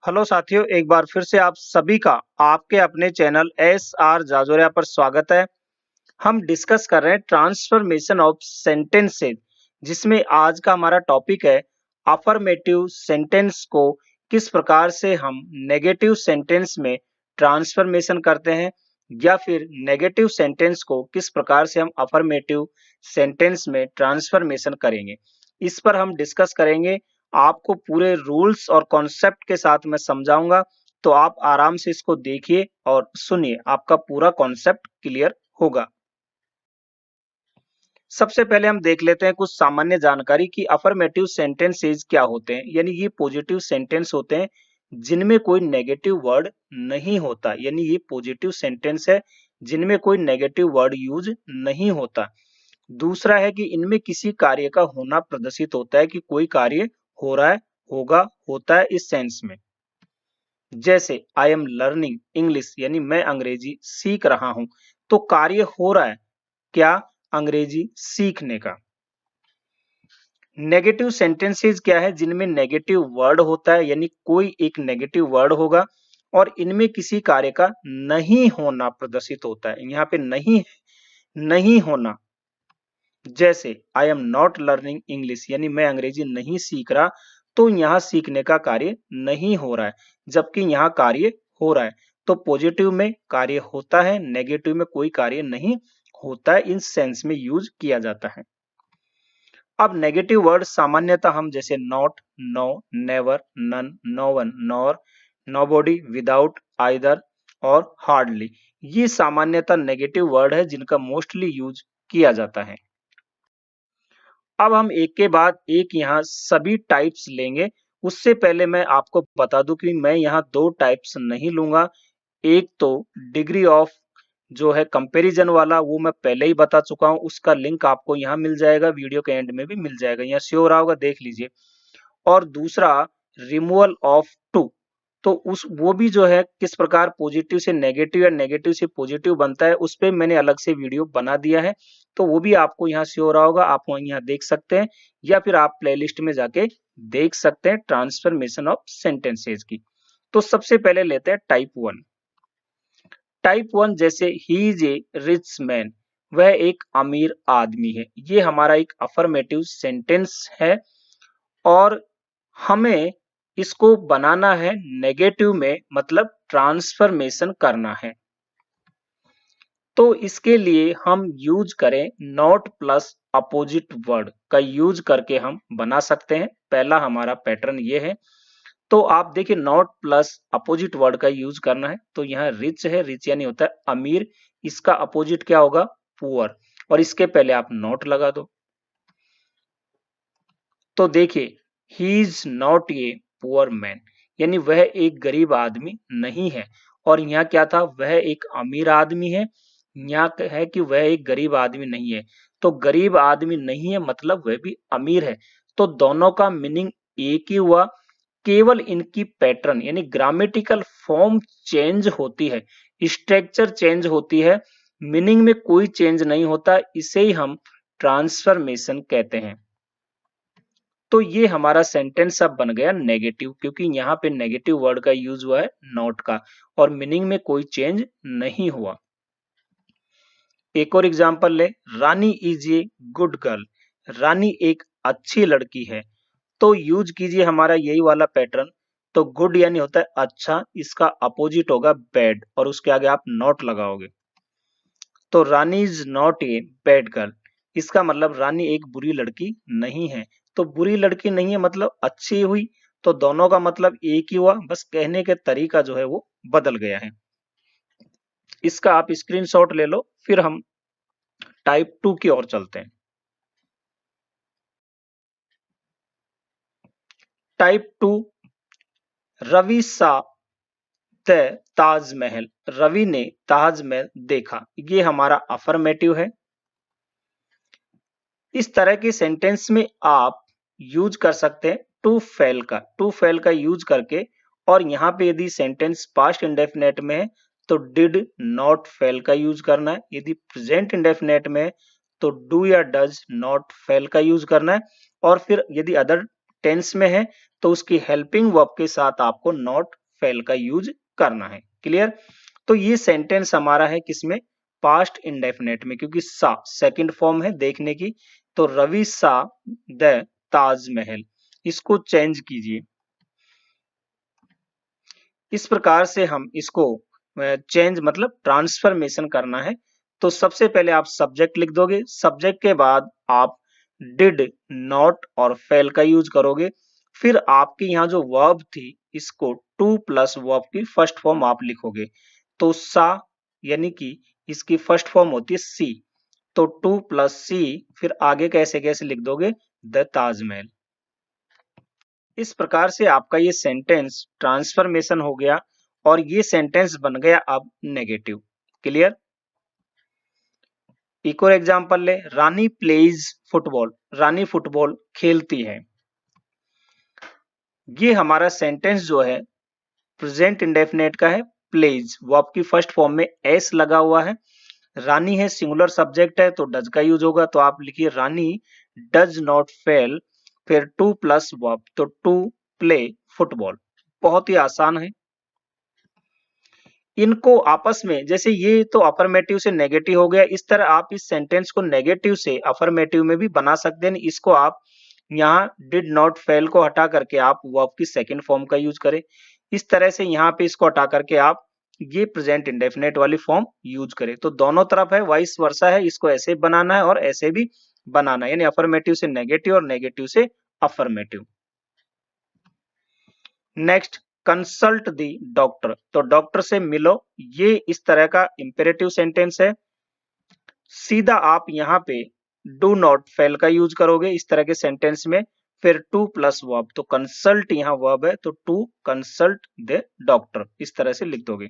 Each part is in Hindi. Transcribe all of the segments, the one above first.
हेलो साथियों, एक बार फिर से आप सभी का आपके अपने चैनल एस आर जाजोरिया पर स्वागत है। हम डिस्कस कर रहे हैं ट्रांसफॉर्मेशन ऑफ सेंटेंसेस, जिसमें आज का हमारा टॉपिक है अफर्मेटिव सेंटेंस को किस प्रकार से हम नेगेटिव सेंटेंस में ट्रांसफॉर्मेशन करते हैं या फिर नेगेटिव सेंटेंस को किस प्रकार से हम अफर्मेटिव सेंटेंस में ट्रांसफॉर्मेशन करेंगे। इस पर हम डिस्कस करेंगे। आपको पूरे रूल्स और कॉन्सेप्ट के साथ मैं समझाऊंगा, तो आप आराम से इसको देखिए और सुनिए, आपका पूरा कॉन्सेप्ट क्लियर होगा। सबसे पहले हम देख लेते हैं कुछ सामान्य जानकारी कि अफर्मेटिव सेंटेंसेस क्या होते हैं। यानी ये पॉजिटिव सेंटेंस होते हैं जिनमें कोई नेगेटिव वर्ड नहीं होता। यानी ये पॉजिटिव सेंटेंस है जिनमें कोई नेगेटिव वर्ड यूज नहीं होता। दूसरा है कि इनमें किसी कार्य का होना प्रदर्शित होता है कि कोई कार्य हो रहा है, होगा, होता है इस सेंस में। जैसे आई एम लर्निंग इंग्लिश, यानी मैं अंग्रेजी सीख रहा हूं, तो कार्य हो रहा है क्या? अंग्रेजी सीखने का। नेगेटिव सेंटेंसेस क्या है? जिनमें नेगेटिव वर्ड होता है, यानी कोई एक नेगेटिव वर्ड होगा और इनमें किसी कार्य का नहीं होना प्रदर्शित होता है। यहाँ पे नहीं, नहीं होना। जैसे I am not learning English, यानी मैं अंग्रेजी नहीं सीख रहा, तो यहाँ सीखने का कार्य नहीं हो रहा है, जबकि यहाँ कार्य हो रहा है। तो पॉजिटिव में कार्य होता है, नेगेटिव में कोई कार्य नहीं होता है। इन सेंस में यूज किया जाता है। अब नेगेटिव वर्ड सामान्यतः हम जैसे not, no, never, none, no one, nor, nobody, without, either और हार्डली, ये सामान्यतः नेगेटिव वर्ड है जिनका मोस्टली यूज किया जाता है। अब हम एक के बाद एक यहाँ सभी टाइप्स लेंगे। उससे पहले मैं आपको बता दूं कि मैं यहाँ दो टाइप्स नहीं लूंगा। एक तो डिग्री ऑफ जो है कंपैरिजन वाला, वो मैं पहले ही बता चुका हूं, उसका लिंक आपको यहाँ मिल जाएगा, वीडियो के एंड में भी मिल जाएगा, यहाँ शो हो रहा होगा, देख लीजिए। और दूसरा रिमूवल ऑफ टू, तो उस वो भी जो है किस प्रकार पॉजिटिव से नेगेटिव या नेगेटिव से पॉजिटिव बनता है, उस पे मैंने अलग से वीडियो बना दिया है। तो वो भी आपको यहाँ शो हो रहा होगा, आप यहाँ देख सकते हैं, या फिर आप प्लेलिस्ट में जाके देख सकते हैं ट्रांसफॉर्मेशन ऑफ सेंटेंसेस की। तो सबसे पहले लेते हैं टाइप वन। टाइप वन जैसे he is a rich man, वह एक अमीर आदमी है, ये हमारा एक अफर्मेटिव सेंटेंस है और हमें इसको बनाना है नेगेटिव में, मतलब ट्रांसफॉर्मेशन करना है। तो इसके लिए हम यूज करें नॉट प्लस अपोजिट वर्ड का यूज करके हम बना सकते हैं। पहला हमारा पैटर्न ये है। तो आप देखिए नॉट प्लस अपोजिट वर्ड का यूज करना है। तो यहाँ रिच है, रिच यानी होता है अमीर, इसका अपोजिट क्या होगा? पुअर, और इसके पहले आप नॉट लगा दो। तो देखिए he is not a poor man, यानी वह एक गरीब आदमी नहीं है। और यहाँ क्या था? वह एक अमीर आदमी है। यहाँ है कि वह एक गरीब आदमी नहीं है। तो गरीब आदमी नहीं है मतलब वह भी अमीर है। तो दोनों का मीनिंग एक ही हुआ, केवल इनकी पैटर्न यानी ग्रामेटिकल फॉर्म चेंज होती है, स्ट्रक्चर चेंज होती है, मीनिंग में कोई चेंज नहीं होता। इसे ही हम ट्रांसफॉर्मेशन कहते हैं। तो ये हमारा सेंटेंस अब बन गया नेगेटिव, क्योंकि यहाँ पे नेगेटिव वर्ड का यूज हुआ है नॉट का, और मीनिंग में कोई चेंज नहीं हुआ। एक और एग्जांपल ले, रानी इज ए गुड गर्ल, रानी एक अच्छी लड़की है। तो यूज कीजिए हमारा यही वाला पैटर्न। तो गुड यानी होता है अच्छा, इसका अपोजिट होगा बैड, और उसके आगे आप नॉट लगाओगे। तो Rani is not a bad girl, इसका मतलब रानी एक बुरी लड़की नहीं है। तो बुरी लड़की नहीं है मतलब अच्छी हुई। तो दोनों का मतलब एक ही हुआ, बस कहने के तरीका जो है वो बदल गया है। इसका आप स्क्रीनशॉट ले लो, फिर हम टाइप टू की ओर चलते हैं। टाइप टू, रवि सा द ताजमहल, रवि ने ताजमहल देखा, ये हमारा अफर्मेटिव है। इस तरह के सेंटेंस में आप यूज कर सकते हैं टू फेल का यूज करके। और यहाँ पे यदि सेंटेंस पास्ट इंडेफिनेट में है तो डिड नॉट फेल का यूज करना है। यदि प्रेजेंट इंडेफिनेट में है तो डू या डज नॉट फेल का यूज करना है। और फिर यदि अदर टेंस में है तो उसकी हेल्पिंग वर्ब के साथ आपको नॉट फेल का यूज करना है। क्लियर? तो ये सेंटेंस हमारा है किसमें? पास्ट इंडेफिनेट में, क्योंकि सा सेकंड फॉर्म है देखने की। तो रवि सा द ताजमहल, इसको चेंज कीजिए। इस प्रकार से हम इसको चेंज मतलब ट्रांसफॉर्मेशन करना है। तो सबसे पहले आप सब्जेक्ट लिख दोगे, सब्जेक्ट के बाद आप डिड, नॉट और फेल का यूज करोगे। फिर आपकी यहाँ जो वर्ब थी इसको टू प्लस वर्ब की फर्स्ट फॉर्म आप लिखोगे। तो सा यानी कि इसकी फर्स्ट फॉर्म होती है सी, तो टू प्लस सी, फिर आगे कैसे कैसे लिख दोगे? द ताजमहल। इस प्रकार से आपका ये सेंटेंस ट्रांसफॉर्मेशन हो गया और ये सेंटेंस बन गया अब नेगेटिव। क्लियर? एक और एग्जांपल ले, रानी प्लेज फुटबॉल, रानी फुटबॉल खेलती है। ये हमारा सेंटेंस जो है प्रेजेंट इंडेफिनेट का है, प्लेज वर्ब की फर्स्ट फॉर्म में एस लगा हुआ है। रानी है सिंगुलर सब्जेक्ट है तो डज का यूज होगा, तो आप लिखिए रानी डज नॉट फेल, फिर टू प्लस वर्ब, तो टू प्ले फुटबॉल। बहुत ही आसान है। इनको आपस में, जैसे ये तो अफर्मेटिव से नेगेटिव हो गया, इस तरह आप इस सेंटेंस को नेगेटिव से अफर्मेटिव में भी बना सकते हैं। इसको आप यहाँ डिड नॉट फेल को हटा करके आप वर्ब की सेकंड फॉर्म का यूज करें। इस तरह से यहाँ पे इसको हटा करके आप ये प्रेजेंट इंडेफिनेट वाली फॉर्म यूज करें। तो दोनों तरफ है, वाइस वर्सा है, इसको ऐसे बनाना है और ऐसे भी बनाना है, यानी अफर्मेटिव से नेगेटिव और नेगेटिव से अफर्मेटिव। नेक्स्ट, कंसल्ट दी डॉक्टर, तो डॉक्टर से मिलो, ये इस तरह का इंपेरेटिव सेंटेंस है। सीधा आप यहाँ पे डू नॉट फेल का यूज करोगे इस तरह के सेंटेंस में, फिर टू प्लस वर्ब, तो कंसल्ट यहाँ वर्ब है तो टू कंसल्ट द डॉक्टर, इस तरह से लिख दोगे।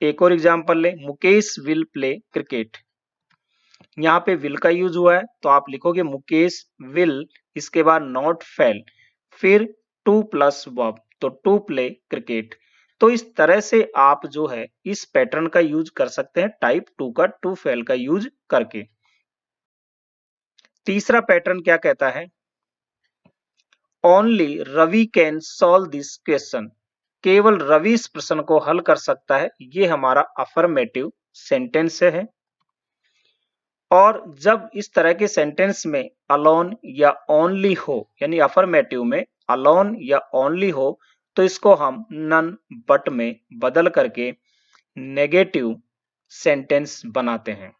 एक और एग्जांपल ले, मुकेश विल प्ले क्रिकेट, यहाँ पे विल का यूज हुआ है तो आप लिखोगे मुकेश विल, इसके बाद नॉट फेल, फिर टू प्लस वर्ब, तो टू प्ले क्रिकेट। तो इस तरह से आप जो है इस पैटर्न का यूज कर सकते हैं, टाइप टू का टू फेल का यूज करके। तीसरा पैटर्न क्या कहता है? Only Ravi can solve this question, केवल रवि इस प्रश्न को हल कर सकता है। ये हमारा अफर्मेटिव सेंटेंस है। और जब इस तरह के सेंटेंस में अलोन या ओनली हो, यानी अफर्मेटिव में अलोन या ओनली हो, तो इसको हम नन बट में बदल करके नेगेटिव सेंटेंस बनाते हैं।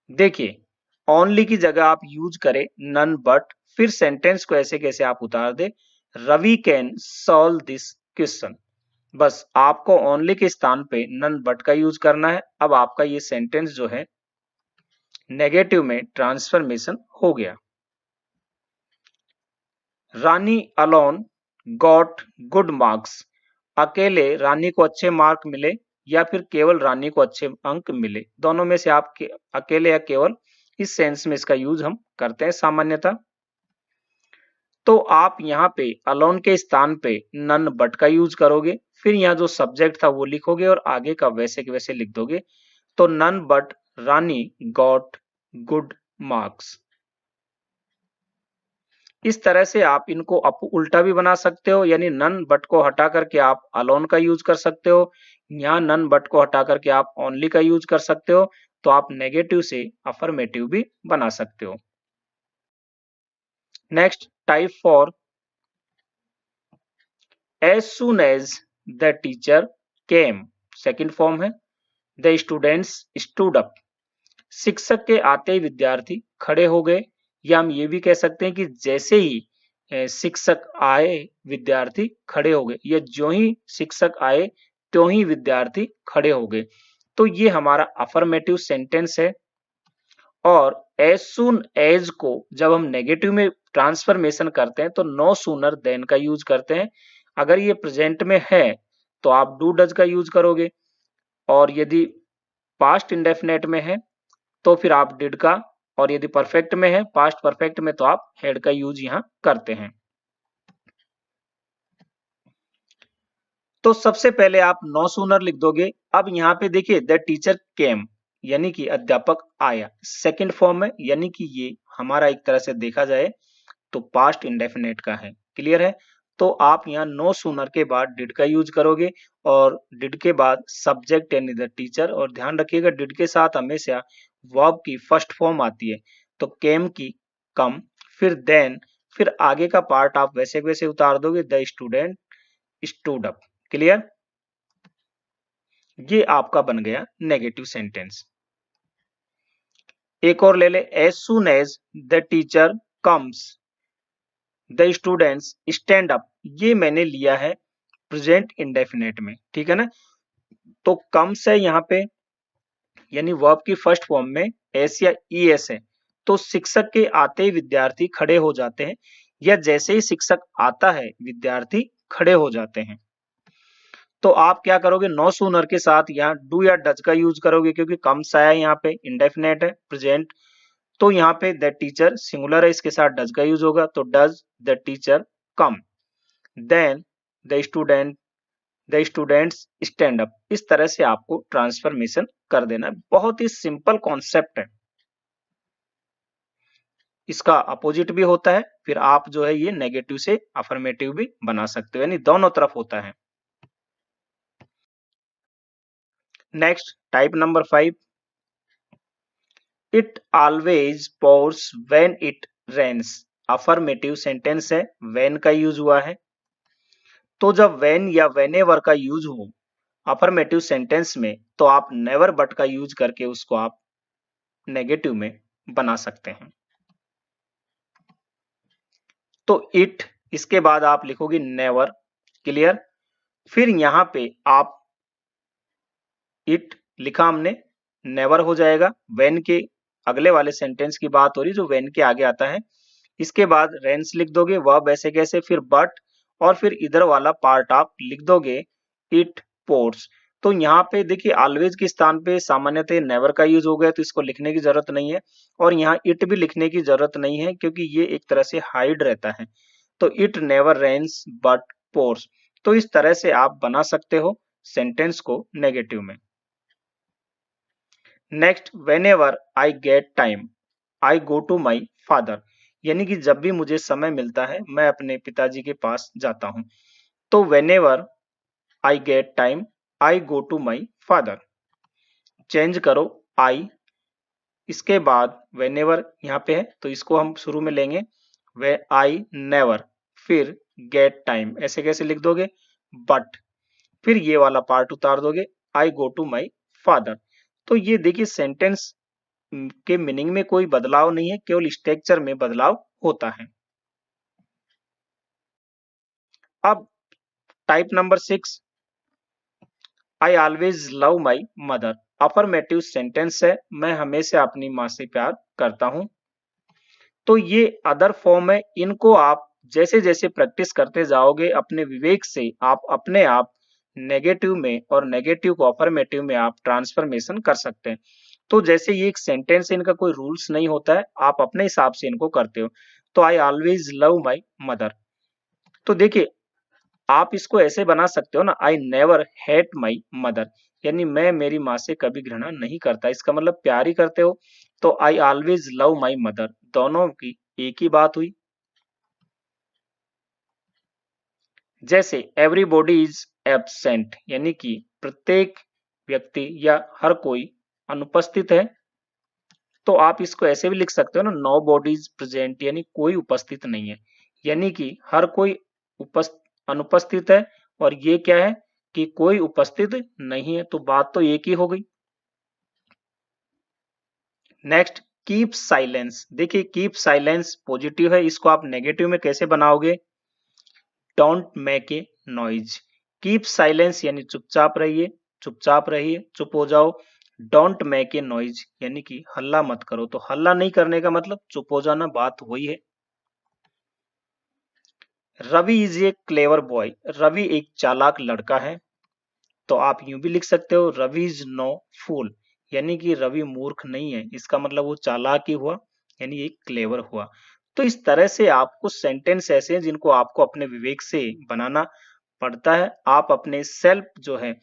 देखिए, ओनली की जगह आप यूज करें नन बट, फिर सेंटेंस को ऐसे कैसे आप उतार दे, Ravi can solve this question. बस आपको ओनली के स्थान पे नन बट का यूज करना है। अब आपका ये सेंटेंस जो है नेगेटिव में ट्रांसफॉर्मेशन हो गया। रानी अलोन गॉट गुड मार्क्स, अकेले रानी को अच्छे मार्क मिले या फिर केवल रानी को अच्छे अंक मिले, दोनों में से आप अकेले या केवल, इस सेंस में इसका यूज हम करते हैं सामान्यतः। तो आप यहाँ पे अलोन के स्थान पे नन बट का यूज करोगे, फिर यहाँ जो सब्जेक्ट था वो लिखोगे और आगे का वैसे के वैसे लिख दोगे। तो none but Rani got good marks. इस तरह से आप इनको उल्टा भी बना सकते हो, यानी नन बट को हटा करके आप अलोन का यूज कर सकते हो, यहाँ नन बट को हटा करके आप ओनली का यूज कर सकते हो। तो आप नेगेटिव से अफर्मेटिव भी बना सकते हो। Next, type 4, as soon as the teacher came, second form है, द स्टूडेंट्स स्टूड अप, शिक्षक के आते ही विद्यार्थी खड़े हो गए, या हम ये भी कह सकते हैं कि जैसे ही शिक्षक आए विद्यार्थी खड़े हो गए, या जो ही शिक्षक आए त्यों ही विद्यार्थी खड़े हो गए। तो ये हमारा अफर्मेटिव सेंटेंस है। और एज सुन एज को जब हम नेगेटिव में ट्रांसफॉर्मेशन करते हैं तो नो सूनर देन का यूज करते हैं। अगर ये प्रेजेंट में है तो आप डू डज का यूज करोगे, और यदि पास्ट इंडेफिनेट में है तो फिर आप डिड का, और यदि परफेक्ट में है, पास्ट परफेक्ट में, तो आप हैड का यूज यहां करते हैं। तो सबसे पहले आप नो सूनर लिख दोगे। अब यहाँ पे देखिए द टीचर केम, यानी कि अध्यापक आया, सेकंड फॉर्म है, यानी कि ये हमारा एक तरह से देखा जाए तो पास्ट इंडेफिनेट का है। क्लियर है? तो आप यहाँ नो सूनर के बाद डिड का यूज करोगे और डिड के बाद सब्जेक्ट यानी द टीचर, और ध्यान रखिएगा डिड के साथ हमेशा वर्ब की फर्स्ट फॉर्म आती है, तो केम की कम, फिर देन, फिर आगे का पार्ट आप वैसे वैसे उतार दोगे, the student stood up. Clear? ये आपका बन गया नेगेटिव सेंटेंस। एक और ले ले, as soon as the teacher comes the students stand up. ये मैंने लिया है प्रेजेंट इंडेफिनेट में, ठीक है ना? तो कम्स है यहाँ पे, यानी वर्ब की फर्स्ट फॉर्म में एस या ई एस है, तो शिक्षक के आते ही विद्यार्थी खड़े हो जाते हैं, या जैसे ही शिक्षक आता है विद्यार्थी खड़े हो जाते हैं। तो आप क्या करोगे, नो सूनर के साथ यहाँ डू या डज का यूज करोगे, क्योंकि कम्स आया यहाँ पे, इंडेफिनेट है प्रेजेंट, तो यहाँ पे द टीचर सिंगुलर है, इसके साथ डज का यूज होगा, तो does the teacher come, then the students stand up. इस तरह से आपको ट्रांसफॉर्मेशन कर देना है। बहुत ही सिंपल कॉन्सेप्ट है। इसका अपोजिट भी होता है, फिर आप जो है ये नेगेटिव से अफर्मेटिव भी बना सकते हो, यानी दोनों तरफ होता है। Next, type number 5, it always pours when it rains. Affirmative sentence है, व्हेन का यूज हुआ है, तो जब व्हेन या व्हेनेवर का यूज हो अफर्मेटिव सेंटेंस में, तो आप नेवर बट का यूज करके उसको आप नेगेटिव में बना सकते हैं। तो इट, इसके बाद आप लिखोगे नेवर। क्लियर? फिर यहां पे आप इट लिखा हमने, नेवर हो जाएगा, व्हेन के अगले वाले सेंटेंस की बात हो रही जो व्हेन के आगे आता है। इसके बाद रेंस लिख दोगे, वर्ब ऐसे कैसे, फिर बट, और फिर इधर वाला पार्ट आप लिख दोगे इट पोर्स। तो यहाँ पे देखिए ऑलवेज के स्थान पे सामान्यतः नेवर का यूज हो गया, तो इसको लिखने की जरूरत नहीं है, और यहाँ इट भी लिखने की जरूरत नहीं है, क्योंकि ये एक तरह से हाइड रहता है। तो it never rains but pours. तो इस तरह से आप बना सकते हो सेंटेंस को नेगेटिव में। Next, whenever I get time I go to my father, यानी कि जब भी मुझे समय मिलता है मैं अपने पिताजी के पास जाता हूं। तो whenever I get time I go to my father. Change करो आई, इसके बाद व्हेनेवर यहाँ पे है, तो इसको हम शुरू में लेंगे, वे आई नेवर, फिर गेट टाइम ऐसे कैसे लिख दोगे, बट, फिर ये वाला पार्ट उतार दोगे, आई गो टू माई फादर। तो ये देखिए सेंटेंस के मीनिंग में कोई बदलाव नहीं है, केवल स्ट्रक्चर में बदलाव होता है। अब type number 6, I always love my mother. Affirmative sentence है, मैं हमेशा अपनी माँ से प्यार करता हूं। तो ये अदर फॉर्म है, इनको आप जैसे जैसे प्रैक्टिस करते जाओगे अपने विवेक से आप अपने आप नेगेटिव में और नेगेटिव को अफर्मेटिव में आप ट्रांसफॉर्मेशन कर सकते हैं। तो जैसे ये एक सेंटेंस है, इनका कोई रूल्स नहीं होता है, आप अपने हिसाब से इनको करते हो। तो I always love my mother, तो देखिए आप इसको ऐसे बना सकते हो ना, I never hate my mother, यानी मैं मेरी माँ से कभी घृणा नहीं करता, इसका मतलब प्यार ही करते हो। तो I always love my mother, दोनों की एक ही बात हुई। जैसे एवरीबॉडी इज एब्सेंट, यानी कि प्रत्येक व्यक्ति या हर कोई अनुपस्थित है, तो आप इसको ऐसे भी लिख सकते हो ना, नो बॉडी इज प्रेजेंट, यानी कोई उपस्थित नहीं है, यानी कि हर कोई अनुपस्थित है, और ये क्या है कि कोई उपस्थित नहीं है, तो बात तो एक ही हो गई। Next, keep silence. देखिए कीप साइलेंस पॉजिटिव है, इसको आप नेगेटिव में कैसे बनाओगे, don't make a noise. Keep silence यानी चुपचाप रहिए, चुपचाप रहिए, चुप हो जाओ। डोंट मेक ए नॉइज यानी कि हल्ला मत करो, तो हल्ला नहीं करने का मतलब चुप हो जाना, बात वही है। Ravi is a clever boy, Ravi एक चालाक लड़का है, तो आप यूं भी लिख सकते हो रवि इज नो फूल, यानी कि रवि मूर्ख नहीं है, इसका मतलब वो चालाक ही हुआ, यानी एक क्लेवर हुआ। तो इस तरह से आपको सेंटेंस ऐसे हैं जिनको आपको अपने विवेक से बनाना पड़ता है। आप अपने सेल्फ जो है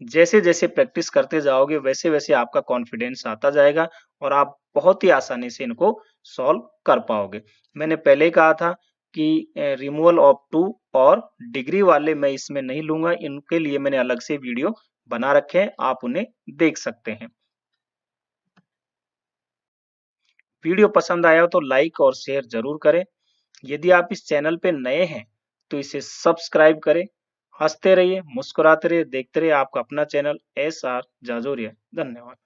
जैसे जैसे प्रैक्टिस करते जाओगे वैसे वैसे आपका कॉन्फिडेंस आता जाएगा और आप बहुत ही आसानी से इनको सॉल्व कर पाओगे। मैंने पहले कहा था कि रिमूवल ऑफ टू और डिग्री वाले मैं इसमें नहीं लूंगा, इनके लिए मैंने अलग से वीडियो बना रखे हैं, आप उन्हें देख सकते हैं। वीडियो पसंद आया हो तो लाइक और शेयर जरूर करें। यदि आप इस चैनल पे नए हैं तो इसे सब्सक्राइब करें। हंसते रहिए, मुस्कुराते रहिए, देखते रहिए आपका अपना चैनल SR जाजोरिया। धन्यवाद।